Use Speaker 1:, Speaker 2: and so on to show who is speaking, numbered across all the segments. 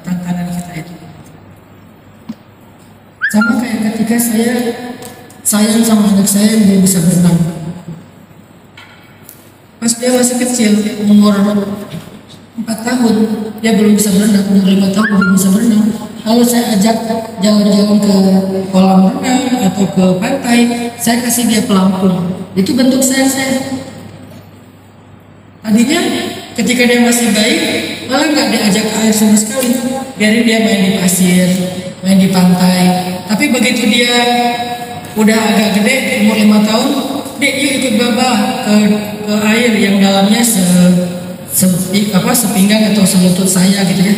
Speaker 1: tantangan kita itu. Sama kayak ketika saya sayang sama anak saya yang belum bisa berenang. Pas dia masih kecil, umur 4 tahun, dia belum bisa berenang, umur 5 tahun belum bisa berenang. Lalu saya ajak jalan-jalan ke kolam renang atau ke pantai, saya kasih dia pelampung. Itu bentuk sayang saya. Tadinya ketika dia masih bayi, malah nggak diajak ke air sama sekali, biarin dia main di pasir, main di pantai. Tapi begitu dia udah agak gede, umur 5 tahun, Dek yuk ikut Baba ke air yang dalamnya sepinggang atau selutut saya gitu ya.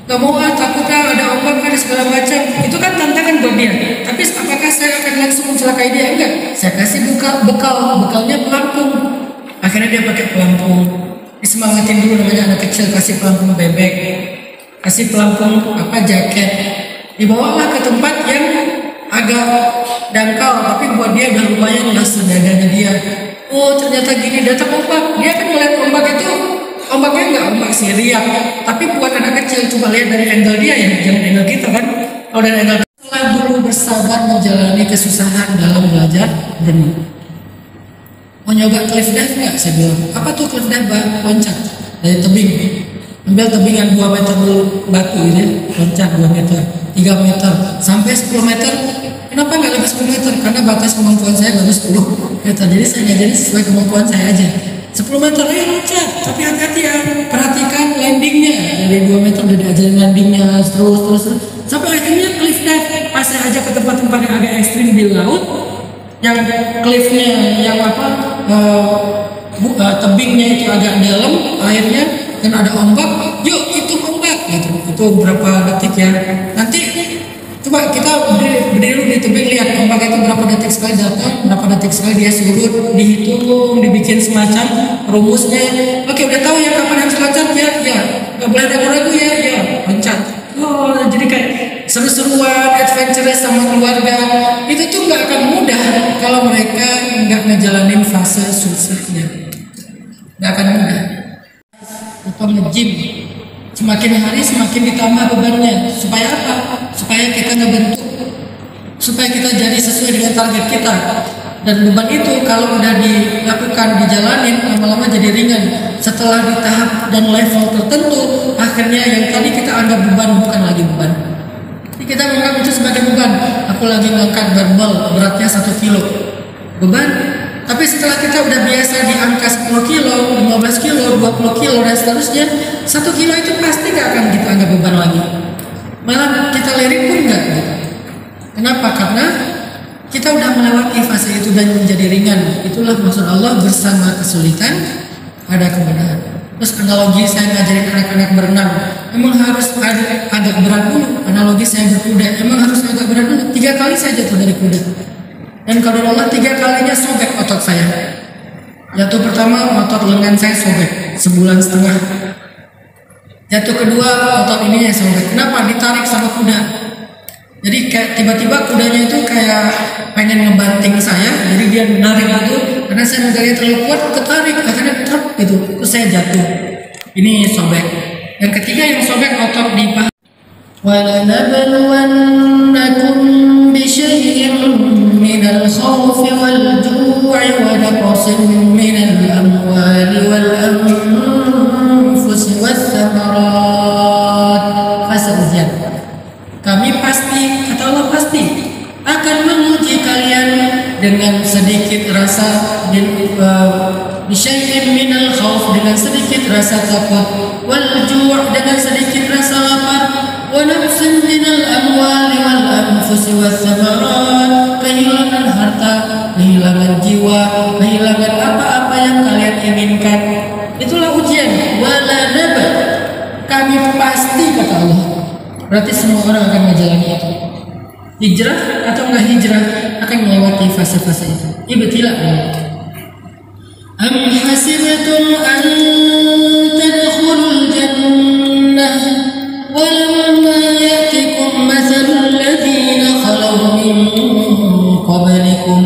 Speaker 1: Gak mau takut ada ombak ada segala macam. Itu kan tantangan buat dia. Tapi apakah saya akan langsung mencelakai dia? Enggak. Saya kasih bekalnya pelampung. Akhirnya dia pakai pelampung. Disemangatin dulu, namanya anak kecil, kasih pelampung bebek, kasih pelampung jaket. Dibawalah ke tempat yang agak dangkal, tapi buat dia udah lumayan lah sedadanya dia. Oh ternyata gini, datang ombak. Dia kan ngeliat ombak itu, ombaknya nggak ombak siriak, tapi buat anak kecil coba lihat dari angle dia ya, jangan angle kita kan. Kalau dari angle setelah dulu bersabar menjalani kesusahan dalam belajar berenang. Mau nyoba cliff dive nggak? Saya bilang. Apa tuh cliff dive? Loncat dari tebing. Ambil tebingan 2 meter dulu batu gitu ya, loncat 2 meter, 3 meter, sampai 10 meter. Kenapa nggak lebih 10 meter? Karena batas kemampuan saya baru 10 meter. Jadi saya ngajarin sesuai kemampuan saya aja. 10 meter ayo loncat, tapi hati-hati ya, perhatikan landingnya. Dari 2 meter udah diajarin landingnya, terus sampai akhirnya cliff dive. Pas saya ajak ke tempat-tempat yang agak ekstrim di laut, yang cliffnya yang tebingnya itu agak dalam airnya dan ada ombak, yuk hitung ombak gitu. Itu berapa detik ya? Nanti coba kita berdiri di tebing, lihat ombak itu berapa detik sekali datang, berapa detik sekali dia surut, dihitung, dibikin semacam rumusnya. Oke, udah tahu ya kapan harus loncat ya, nggak boleh ragu-ragu ya, loncat. Oh, jadi kayak seru-seruan, adventurous sama keluarga. Itu tuh nggak akan mudah kalau mereka nggak ngejalanin fase susahnya. Nggak akan mudah. Atau nge-gym, semakin hari semakin ditambah bebannya. Supaya apa? Supaya kita ngebentuk, supaya kita jadi sesuai dengan target kita. Dan beban itu kalau udah dilakukan, dijalanin, lama-lama jadi ringan. Setelah di tahap dan level tertentu, akhirnya yang tadi kita anggap beban bukan lagi beban. Jadi kita menganggap itu sebagai beban. Aku lagi ngangkat barbel beratnya 1 kilo, beban. Tapi setelah kita udah biasa di angka 10 kilo, 15 kilo, 20 kilo dan seterusnya, 1 kilo itu pasti gak akan kita anggap beban lagi. Malah kita lirik pun gak gitu. Kenapa? Karena kita udah melewati fase itu dan menjadi ringan. Itulah maksud Allah, bersama kesulitan ada kemudahan. Terus analogi saya ngajarin anak-anak berenang, emang harus agak berat dulu. Analogi saya berkuda, emang harus agak berat dulu. 3 kali saya jatuh dari kuda. Dan kalau Allah 3 kalinya sobek otot saya. Jatuh pertama otot lengan saya sobek 1,5 bulan. Jatuh kedua otot ininya sobek. Kenapa? Ditarik sama kuda. Jadi kayak tiba-tiba kudanya itu kayak pengen ngebanting saya. Jadi dia narik gitu. Karena saya negara terlalu kuat, ketarik. Akhirnya truk gitu. Terus saya jatuh. Ini sobek. Yang ketiga yang sobek otot di paha. وَلَنَبْلُوَنَّكُمْ بِشَيْءٍ مِّنَ الْخَوْفِ وَالْجُوعِ وَنَقْصٍ مِّنَ الْأَمْوَالِ وَالْأَنفُسِ وَالثَّمَرَاتِ. Fase ujian. Kami pasti, kata Allah pasti akan menguji kalian dengan sedikit rasa bisyai'in minal khauf, dengan sedikit rasa takut, wal ju' dengan sedikit rasa lapar, wa nafsin minal amwali wal anfusi wath thamarat, kehilangan harta, kehilangan jiwa, kehilangan apa-apa yang kalian inginkan. Itulah ujian. Wala nabat, kami pasti, kata Allah. Berarti semua orang akan menjalani itu. Hijrah atau enggak hijrah akan melewati fase-fase itu. Ibtila. Am hasibtum an tadkhulul jannah wa lamma ya'tikum mathalul ladzina khalaw min qablikum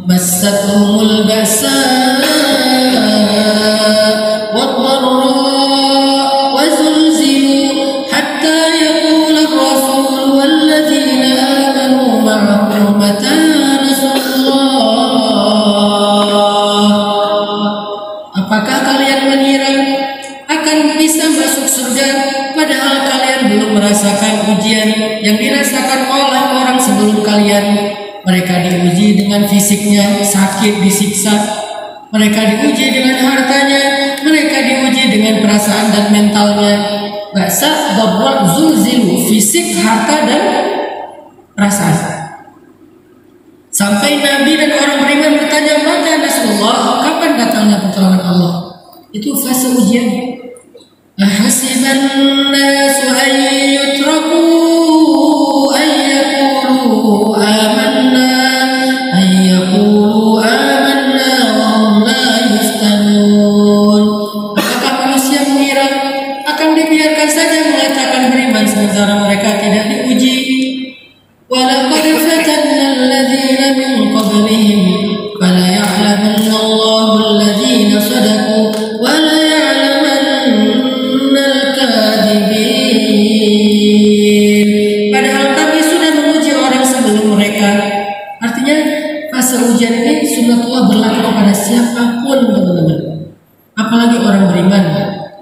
Speaker 1: massathumul ba'sa wad-dharra wa zulzilu hatta حتى يقول الرسول والذين آمنوا معه متى نصر الله. Apakah kalian mengira akan bisa masuk surga padahal kalian belum merasakan ujian yang dirasakan oleh orang sebelum kalian? Mereka diuji dengan fisiknya, sakit, disiksa. Mereka diuji dengan hartanya. Mereka diuji dengan perasaan dan mentalnya. Ba'sa darra zulzilu, fisik, harta dan perasaan. Sampai Nabi dan orang beriman bertanya, mata Nasrullah, kapan datangnya pertolongan Allah? Itu fase ujian. Ahasiban nasu an yutraku an yaqulu amanna wa hum la yuftanun. Apakah manusia mengira akan dibiarkan saja mengatakan beriman sementara mereka tidak diuji? Walaqad fatanna alladhina min qablihim fala ya'lamanna Allahu alladhina sadaqu wa la ya'lamanna al-kadhibin. Padahal kami sudah menguji orang sebelum mereka. Artinya fase ujian ini sunnatullah berlaku kepada siapapun, teman-teman. Apalagi orang beriman.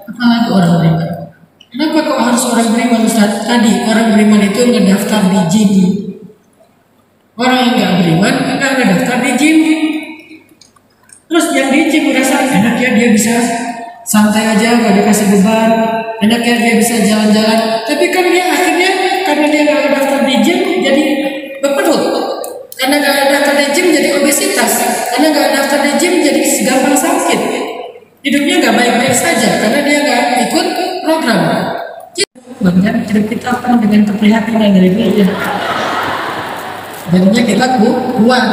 Speaker 1: Apalagi orang beriman. Kenapa kok harus orang beriman, Ustaz? Tadi orang beriman itu ngedaftar di JIM. Orang yang nggak beriman nggak ngedaftar di JIM. Terus yang di JIM merasa enak ya, dia bisa santai aja, nggak dikasih beban. Enak ya, dia bisa jalan-jalan. Tapi kan dia akhirnya karena dia nggak ngedaftar di JIM jadi berperut. Karena nggak ngedaftar di JIM jadi obesitas. Karena nggak ngedaftar di JIM jadi gampang sakit. Hidupnya nggak baik-baik saja karena dia nggak ikut program. Banyak hidup kita penuh dengan keprihatinan dari dia. Jadinya kita kuat.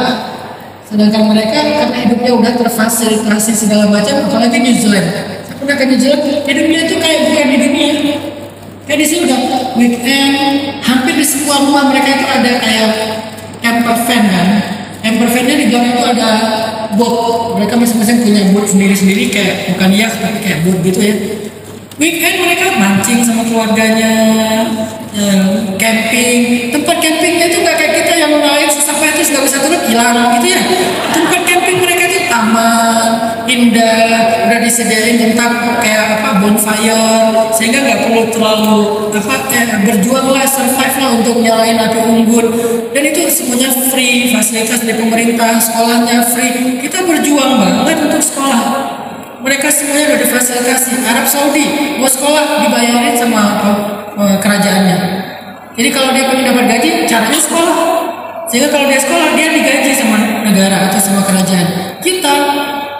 Speaker 1: Sedangkan mereka karena hidupnya udah terfasilitasi segala macam, apalagi New Zealand. Saya pernah ke New Zealand, hidupnya itu kayak bukan di dunia. Kayak di sini udah weekend, hampir di semua rumah mereka itu ada kayak camper van kan. Camper van-nya di belakang itu ada boat. Mereka masing-masing punya boat sendiri-sendiri, kayak bukan yacht tapi kayak boat gitu ya. Weekend mereka mancing sama keluarganya, camping. Tempat campingnya itu nggak kayak kita yang naik susah payah terus nggak bisa turun hilang gitu ya. Tempat camping mereka itu taman, indah, udah disediain tentang kayak apa bonfire, sehingga nggak perlu terlalu berjuang lah, survive lah untuk nyalain api unggun. Dan itu semuanya free, fasilitas dari pemerintah, sekolahnya free. Kita berjuang banget untuk sekolah. Mereka semuanya udah difasilitasi. Arab Saudi mau sekolah dibayarin sama kerajaannya. Jadi kalau dia pengen dapat gaji, caranya sekolah. Sehingga kalau dia sekolah, dia digaji sama negara atau sama kerajaan. Kita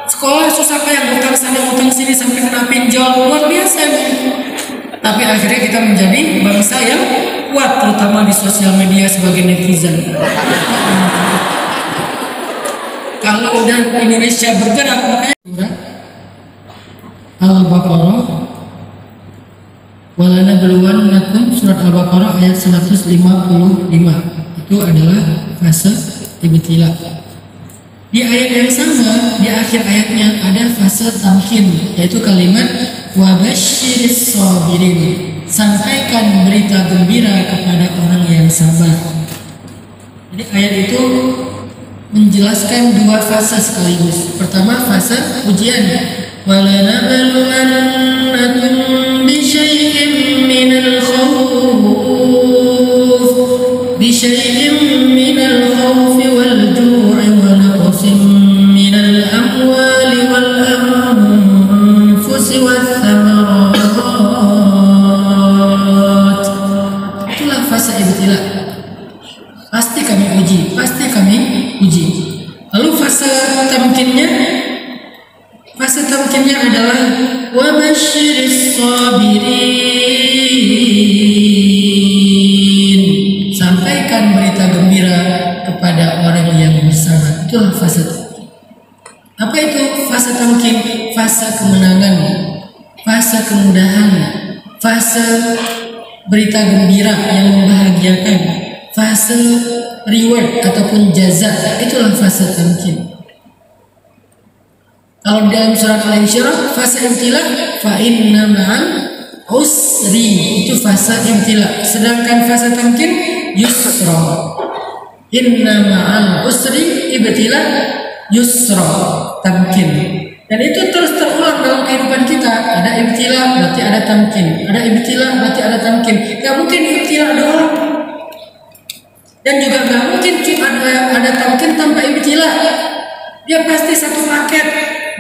Speaker 1: sekolah susah payah, utang sana utang sini sampai kena pinjol, luar biasa. Tapi akhirnya kita menjadi bangsa yang kuat, terutama di sosial media sebagai netizen. Kalau udah Indonesia bergerak, makanya Al-Baqarah, walana beluwannakum, surat Al-Baqarah ayat 155. Itu adalah fase ibtila. Di ayat yang sama, di akhir ayatnya ada fase tamkin, yaitu kalimat wabasyiris sabirin, sampaikan berita gembira kepada orang yang sabar. Jadi ayat itu menjelaskan dua fase sekaligus. Pertama fase ujian. وَلَنَبْلُوَنَّكُمْ بِشَيْءٍ مِّنَ الْخَوْفِ وَالْجُوعِ وَنَقْصٍ مِّنَ الْأَمْوَالِ وَالْأَنفُسِ وَالثَّمَرَاتِ. Itulah fase ibtila. Pasti kami uji. Lalu fase tamkinnya adalah wabasyiris sabirin, sampaikan berita gembira kepada orang yang bersabar. Itulah fase. Apa itu fase tamkin? Fase kemenangan, fase kemudahan, fase berita gembira yang membahagiakan, fase reward ataupun jaza. Itulah fase tamkin. Kalau dalam surat Al-Insyirah fase ibtila fa inna ma'al usri itu fase ibtila, sedangkan fase tamkin yusra. Inna ma'al usri ibtila yusra, tamkin. Dan itu terus terulang dalam kehidupan kita. Ada ibtila berarti ada tamkin, ada ibtila berarti ada tamkin. Gak mungkin ibtila doang, dan juga gak mungkin cuma ada tamkin tanpa ibtila. Dia pasti satu paket,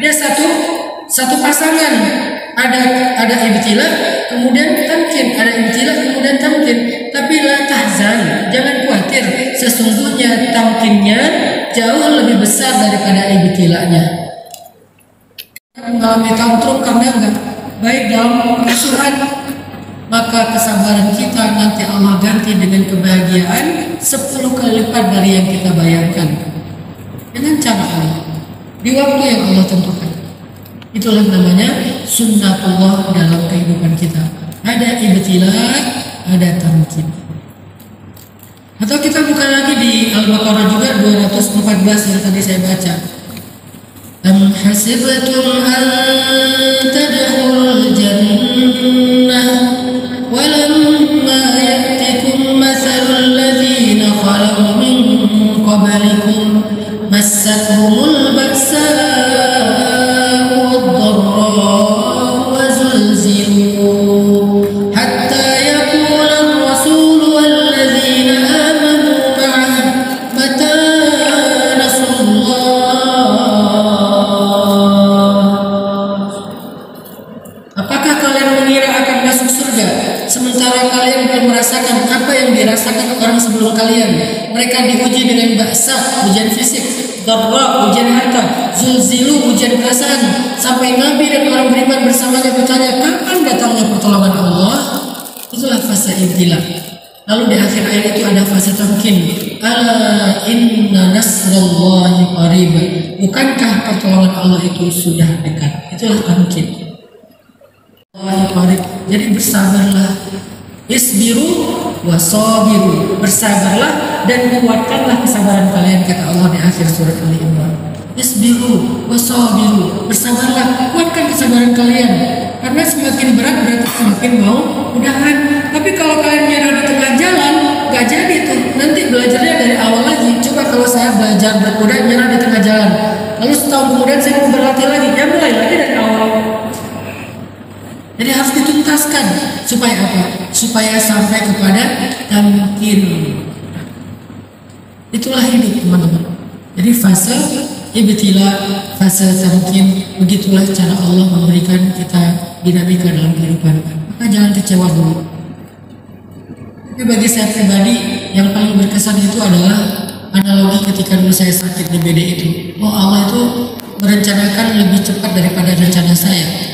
Speaker 1: dia satu pasangan. Ada ibtila kemudian tamkin, ada ibtila kemudian tamkin. Tapi la tahzan, jangan khawatir, sesungguhnya tamkinnya jauh lebih besar daripada ibtilanya. Mengalami tantrum karena enggak baik dalam pengasuhan, maka kesabaran kita nanti Allah ganti dengan kebahagiaan 10 kali lipat dari yang kita bayangkan, dengan cara Allah, di waktu yang Allah tentukan. Itulah namanya sunnatullah dalam kehidupan kita. Ada ibtila, ada tamkin. Atau kita buka lagi di Al-Baqarah juga 214 yang tadi saya baca. Am hasibtum an tadkhulul jannah walamma ya'tikum mathalul ladzina khalau min qablikum massathumul ba'sa'u wad-dharra'u wa zulzilu hatta yaqula ar-rasulu wal ladzina amanu ma'ahu mata nasrullah. Apakah kalian mengira akan masuk surga sementara kalian belum merasakan apa yang dirasakan orang sebelum kalian? Mereka diuji dengan baksa, ujian fisik, darra, ujian harta, zulzilu, ujian perasaan, sampai Nabi dan orang beriman bersamanya bertanya, kapan datangnya pertolongan Allah? Itulah fase ibtila. Lalu di akhir ayat itu ada fase tamkin. Ala inna nasrallahi qarib. Bukankah pertolongan Allah itu sudah dekat? Itulah tamkin. Jadi bersabarlah, isbiru wasabiru, bersabarlah dan kuatkanlah kesabaran kalian, kata Allah di akhir surat Ali Imran. Isbiru wasabiru, bersabarlah, kuatkan kesabaran kalian, karena semakin berat berarti semakin mau mudahan. Tapi kalau kalian nyerah di tengah jalan, gak jadi tuh, nanti belajarnya dari awal lagi. Coba kalau saya belajar berkuda nyerah di tengah jalan, lalu setahun kemudian saya mau berlatih lagi, ya mulai lagi dari awal. Jadi harus dituntaskan supaya apa? Supaya sampai kepada tamkin. Itulah hidup, teman-teman. Jadi fase ibtila, fase tamkin, begitulah cara Allah memberikan kita dinamika dalam kehidupan. Maka jangan kecewa dulu. Tapi bagi saya pribadi yang paling berkesan itu adalah analogi ketika dulu saya sakit di BD itu. Oh, Allah itu merencanakan lebih cepat daripada rencana saya.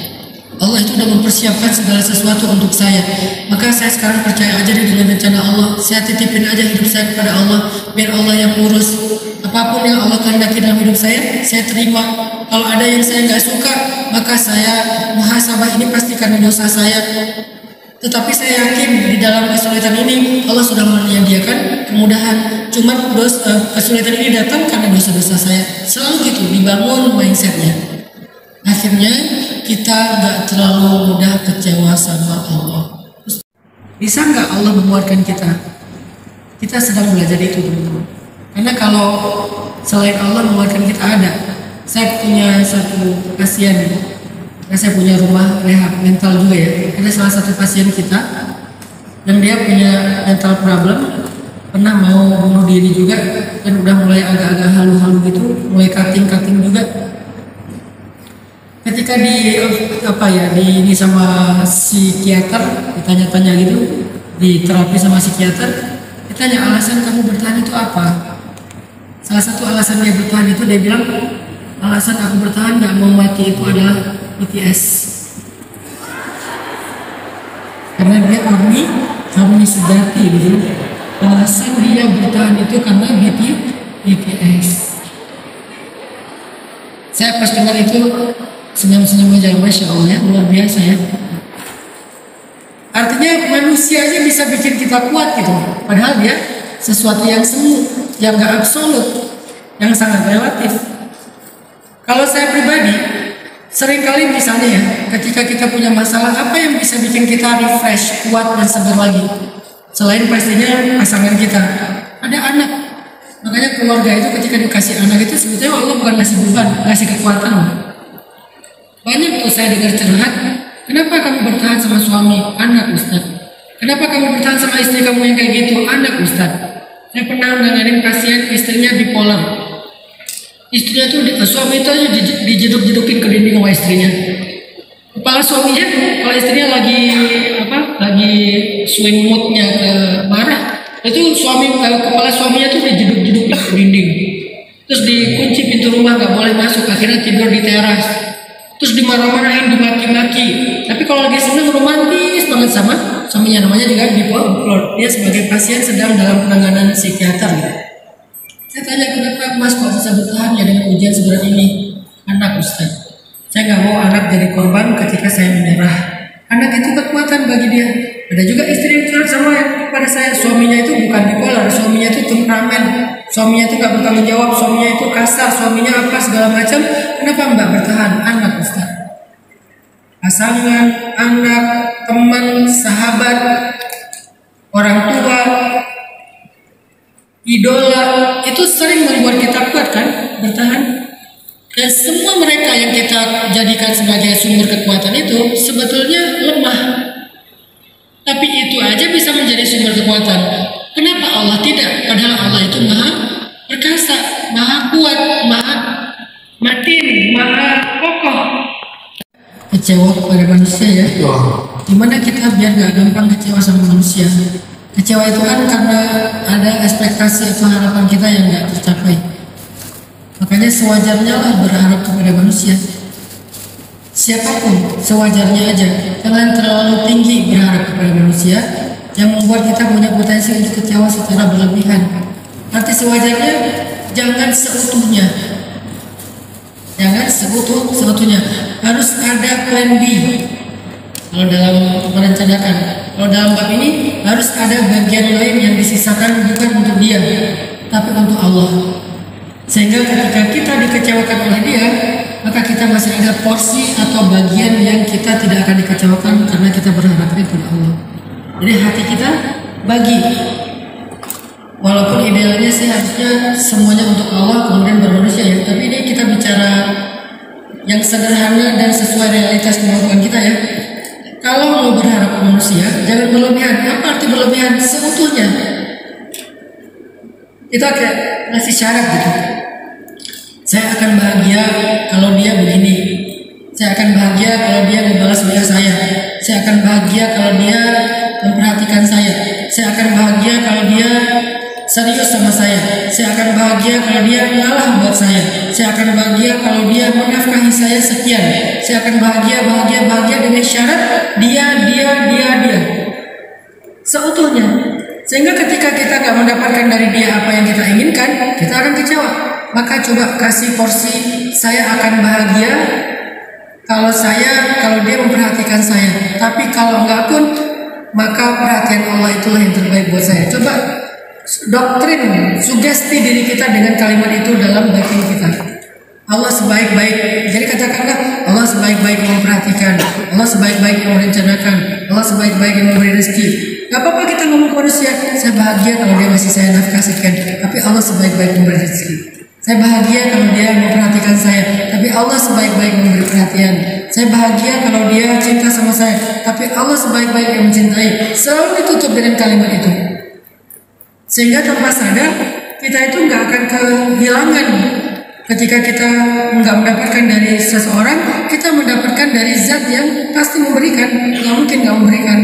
Speaker 1: Allah itu sudah mempersiapkan segala sesuatu untuk saya. Maka saya sekarang percaya aja dengan rencana Allah. Saya titipin aja hidup saya kepada Allah, biar Allah yang urus. Apapun yang Allah kehendaki dalam hidup saya terima. Kalau ada yang saya nggak suka, maka saya muhasabah, ini pasti karena dosa saya. Tetapi saya yakin di dalam kesulitan ini Allah sudah menyediakan kemudahan. Cuma kesulitan ini datang karena dosa-dosa saya. Selalu gitu, dibangun mindsetnya. Akhirnya kita nggak terlalu mudah kecewa sama Allah. Bisa nggak Allah menguatkan kita? Kita sedang belajar itu, teman-teman. Karena kalau selain Allah menguatkan kita ada. Saya punya satu pasien, karena saya punya rumah rehab mental juga ya. Ada salah satu pasien kita dan dia punya mental problem, pernah mau bunuh diri juga, dan udah mulai agak-agak halu-halu gitu, mulai cutting juga. Ketika di ini sama psikiater, ditanya-tanya gitu, di terapi sama psikiater, ditanya alasan kamu bertahan itu apa? Salah satu alasan dia bertahan itu, dia bilang alasan aku bertahan gak mau mati itu adalah PTS. Karena dia army sejati gitu. Alasan dia bertahan itu karena BTS. Saya pas dengar itu senyum-senyum aja, Masya Allah ya, luar biasa ya. Artinya manusia aja bisa bikin kita kuat gitu. Padahal dia sesuatu yang semu, yang gak absolut, yang sangat relatif. Kalau saya pribadi, Seringkali misalnya ya, ketika kita punya masalah, apa yang bisa bikin kita refresh, kuat dan segar lagi? Selain pastinya pasangan kita, ada anak. Makanya keluarga itu ketika dikasih anak itu sebetulnya Allah bukan ngasih beban, ngasih kekuatan. Banyak tuh saya dengar curhat, kenapa kamu bertahan sama suami? Anak, Ustaz. Kenapa kamu bertahan sama istri kamu yang kayak gitu? Anak, Ustaz. Saya pernah nanganin pasien istrinya bipolar. Istrinya tuh suami itu aja dijeduk-jedukin ke dinding sama istrinya. Kepala suaminya tuh, kalau istrinya lagi swing moodnya ke marah, itu kepala suaminya tuh dijeduk-jedukin ke dinding. Terus dikunci pintu rumah, nggak boleh masuk. Akhirnya tidur di teras. Terus dimarah-marahin, dimaki-maki. Tapi kalau lagi seneng romantis banget sama suaminya, namanya juga bipolar. Dia sebagai pasien sedang dalam penanganan psikiater. Gitu. Saya tanya, kenapa Mas kok bisa bertahan ya dengan ujian seberat ini? Anak, Ustaz. Saya nggak mau anak jadi korban ketika saya menyerah. Anak itu kekuatan bagi dia. Ada juga istri yang curhat sama pada saya, suaminya itu bukan bipolar, suaminya itu temperamen, suaminya itu nggak bertanggung jawab, suaminya itu kasar, suaminya apa segala macam. Kenapa Mbak bertahan? Anak, Ustaz. Pasangan, anak, teman, sahabat, orang tua, idola itu sering membuat kita kuat kan, bertahan. Dan semua mereka yang kita jadikan sebagai sumber kekuatan itu sebetulnya lemah. Tapi itu aja bisa menjadi sumber kekuatan. Kenapa Allah tidak? Padahal Allah itu maha perkasa, maha kuat, maha matin, maha kokoh. Kecewa kepada manusia ya. Gimana kita biar gak gampang kecewa sama manusia? Kecewa itu kan karena ada ekspektasi atau harapan kita yang gak tercapai. Makanya sewajarnya lah berharap kepada manusia. Siapapun sewajarnya aja. Jangan terlalu tinggi berharap kepada manusia yang membuat kita punya potensi untuk kecewa secara berlebihan. Nanti sewajarnya, jangan seutuhnya. Jangan seutuhnya. Harus ada plan B. Kalau dalam merencanakan, kalau dalam bab ini harus ada bagian lain yang disisakan bukan untuk dia, tapi untuk Allah. Sehingga ketika kita dikecewakan oleh dia, maka kita masih ada porsi atau bagian yang kita tidak akan dikecewakan karena kita berharap itu pada Allah. Jadi hati kita bagi. Walaupun idealnya sih harusnya semuanya untuk Allah kemudian bermanusia ya. Tapi ini kita bicara yang sederhana dan sesuai realitas kemampuan kita ya. Kalau mau berharap ke manusia, jangan berlebihan. Apa arti berlebihan? Seutuhnya. Kita kayak ngasih syarat gitu. Saya akan bahagia kalau dia begini. Saya akan bahagia kalau dia membalas WA saya. Saya akan bahagia kalau dia memperhatikan saya. Saya akan bahagia kalau dia serius sama saya. Saya akan bahagia kalau dia ngalah buat saya. Saya akan bahagia kalau dia menafkahi saya sekian. Saya akan bahagia dengan syarat dia. Seutuhnya. Sehingga ketika kita gak mendapatkan dari dia apa yang kita inginkan, kita akan kecewa. Maka coba kasih porsi, saya akan bahagia kalau dia memperhatikan saya. Tapi kalau enggak pun, maka perhatian Allah itulah yang terbaik buat saya. Coba doktrin, sugesti diri kita dengan kalimat itu dalam batin kita. Allah sebaik-baik, jadi katakanlah Allah sebaik-baik yang memperhatikan, Allah sebaik-baik yang merencanakan, Allah sebaik-baik yang memberi rezeki. Gak apa-apa kita ngomong ke manusia, saya bahagia kalau dia masih saya nafkah sekian, tapi Allah sebaik-baik memberi rezeki. Saya bahagia kalau dia memperhatikan saya, tapi Allah sebaik-baik memberi perhatian. Saya bahagia kalau dia cinta sama saya, tapi Allah sebaik-baik yang mencintai. Selalu ditutup dengan kalimat itu. Sehingga tanpa sadar, kita itu nggak akan kehilangan. Ketika kita nggak mendapatkan dari seseorang, kita mendapatkan dari zat yang pasti memberikan. Nggak mungkin nggak memberikan.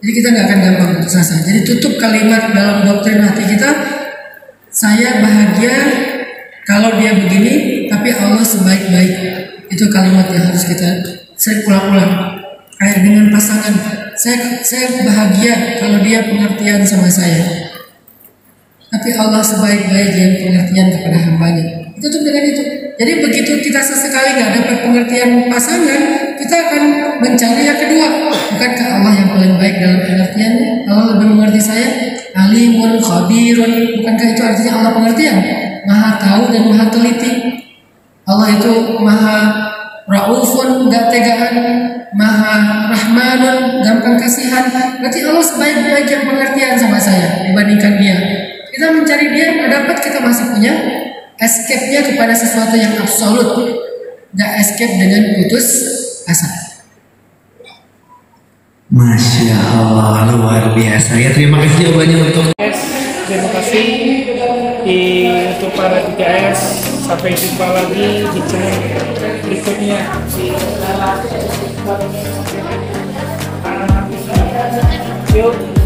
Speaker 1: Jadi kita nggak akan gampang putus asa. Jadi tutup kalimat dalam doktrin hati kita, saya bahagia kalau dia begini, tapi Allah sebaik-baik. Itu kalimat yang harus kita sering ulang-ulang. Kayak dengan pasangan, saya bahagia kalau dia pengertian sama saya. Tapi Allah sebaik-baik yang pengertian kepada hambanya. Tutup dengan itu. Jadi begitu kita sesekali nggak dapat pengertian pasangan, kita akan mencari yang kedua. Bukankah Allah yang paling baik dalam pengertiannya? Allah lebih mengerti saya. Alimun khabirun. Bukankah itu artinya Allah pengertian? Maha tahu dan maha teliti. Allah itu maha Raufun, gak tegaan, Maha Rahmanun, gampang kasihan. Berarti Allah sebaik-baik yang pengertian sama saya dibandingkan dia. Kita mencari dia, dapat kita masih punya escape-nya kepada sesuatu yang absolut, gak escape dengan putus asa.
Speaker 2: Masya Allah, luar biasa ya. Terima kasih jawabannya untuk
Speaker 3: terima kasih untuk para 3S. Sampai jumpa lagi di channel berikutnya. Yuk.